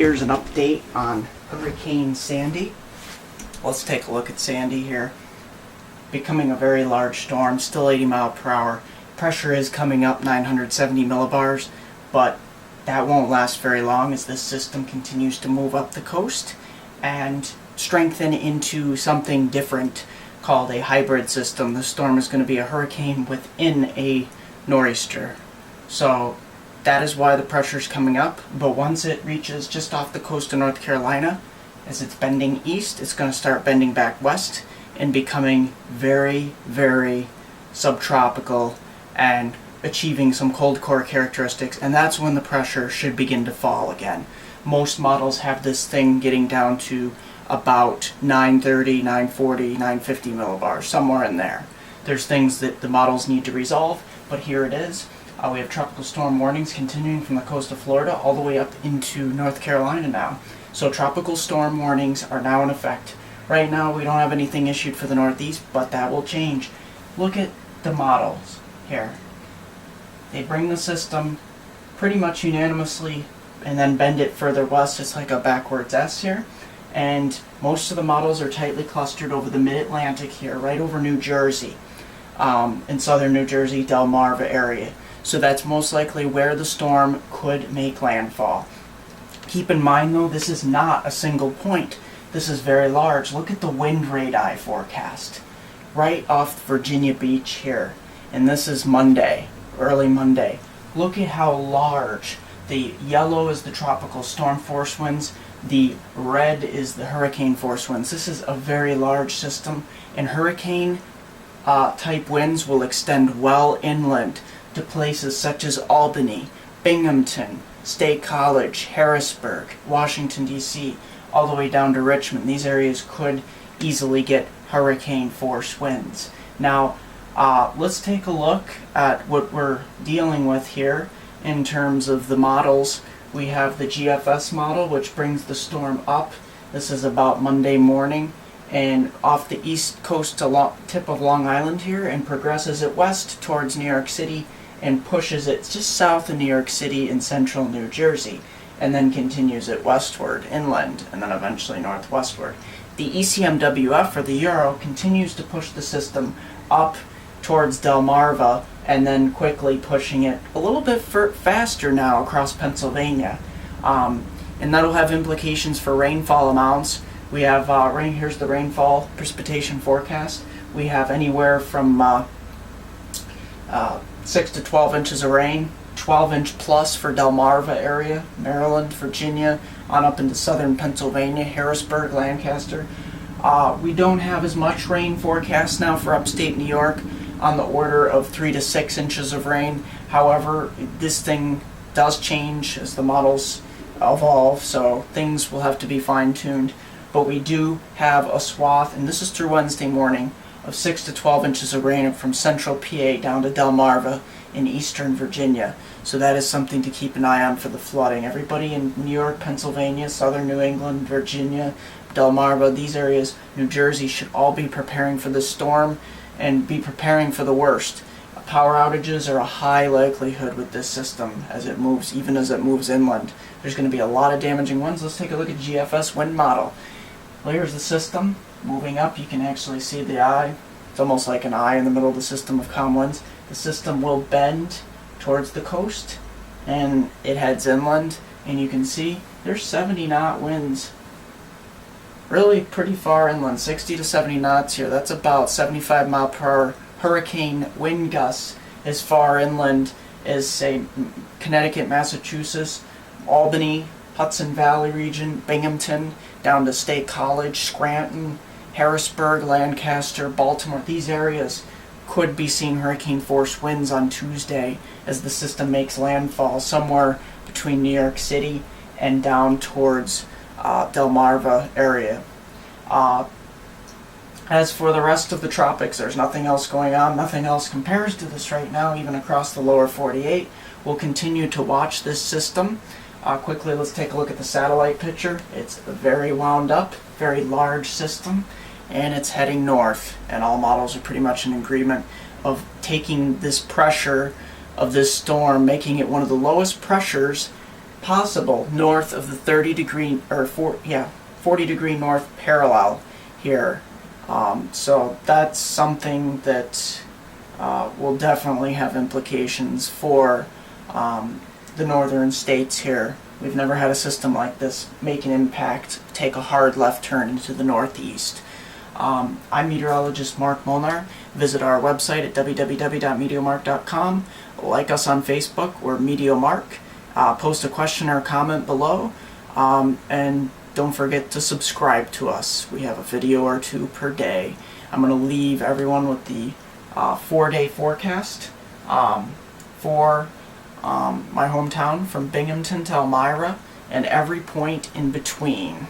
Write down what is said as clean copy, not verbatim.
Here's an update on Hurricane Sandy. Let's take a look at Sandy here. Becoming a very large storm, still 80 miles per hour. Pressure is coming up 970 millibars, but that won't last very long as this system continues to move up the coast and strengthen into something different called a hybrid system. The storm is going to be a hurricane within a nor'easter. So that is why the pressure is coming up, but once it reaches just off the coast of North Carolina, as it's bending east, it's going to start bending back west and becoming very, very subtropical and achieving some cold core characteristics, and that's when the pressure should begin to fall again. Most models have this thing getting down to about 930, 940, 950 millibars, somewhere in there. There's things that the models need to resolve, but here it is. We have tropical storm warnings continuing from the coast of Florida all the way up into North Carolina now. So tropical storm warnings are now in effect. Right now we don't have anything issued for the Northeast, but that will change. Look at the models here. They bring the system pretty much unanimously and then bend it further west. It's like a backwards S here. And most of the models are tightly clustered over the mid-Atlantic here, right over New Jersey, in southern New Jersey, Delmarva area. So that's most likely where the storm could make landfall. Keep in mind though, this is not a single point. This is very large. Look at the wind radii forecast right off Virginia Beach here. And this is Monday, early Monday. Look at how large. The yellow is the tropical storm force winds. The red is the hurricane force winds. This is a very large system, and hurricane type winds will extend well inland to places such as Albany, Binghamton, State College, Harrisburg, Washington, D.C., all the way down to Richmond. These areas could easily get hurricane force winds. Now, let's take a look at what we're dealing with here in terms of the models. We have the GFS model, which brings the storm up. This is about Monday morning and off the east coast tip of Long Island here, and progresses it west towards New York City and pushes it just south of New York City in central New Jersey, and then continues it westward inland and then eventually northwestward. The ECMWF, or the Euro, continues to push the system up towards Delmarva and then quickly pushing it a little bit faster now across Pennsylvania. And that'll have implications for rainfall amounts. We have here's the rainfall precipitation forecast. We have anywhere from 6 to 12 inches of rain, 12-inch plus for Delmarva area, Maryland, Virginia, on up into southern Pennsylvania, Harrisburg, Lancaster. We don't have as much rain forecast now for upstate New York, on the order of 3 to 6 inches of rain. However, this thing does change as the models evolve, so things will have to be fine-tuned. But we do have a swath, and this is through Wednesday morning, of 6 to 12 inches of rain from central PA down to Delmarva in eastern Virginia. So that is something to keep an eye on for the flooding. Everybody in New York, Pennsylvania, southern New England, Virginia, Delmarva, these areas, New Jersey, should all be preparing for this storm and be preparing for the worst. Power outages are a high likelihood with this system as it moves, even as it moves inland. There's going to be a lot of damaging winds. Let's take a look at GFS wind model. Well, here's the system moving up. You can actually see the eye. It's almost like an eye in the middle of the system of calm winds. The system will bend towards the coast and it heads inland, and you can see there's 70 knot winds. Really pretty far inland, 60 to 70 knots here. That's about 75 mile per hour hurricane wind gusts as far inland as, say, Connecticut, Massachusetts, Albany, Hudson Valley region, Binghamton, down to State College, Scranton, Harrisburg, Lancaster, Baltimore. These areas could be seeing hurricane force winds on Tuesday as the system makes landfall somewhere between New York City and down towards Delmarva area. As for the rest of the tropics, there's nothing else going on. Nothing else compares to this right now, even across the lower 48. We'll continue to watch this system. Quickly, let's take a look at the satellite picture. It's a very wound up, very large system, and it's heading north. And all models are pretty much in agreement of taking this pressure of this storm, making it one of the lowest pressures possible north of the 40 degree north parallel here. So that's something that will definitely have implications for the northern states here. We've never had a system like this make an impact, take a hard left turn into the northeast. I'm meteorologist Mark Molnar. Visit our website at www.meteomark.com. Like us on Facebook, we're MeteoMark. Post a question or comment below. And don't forget to subscribe to us. We have a video or two per day. I'm going to leave everyone with the 4-day forecast for my hometown from Binghamton to Elmira and every point in between.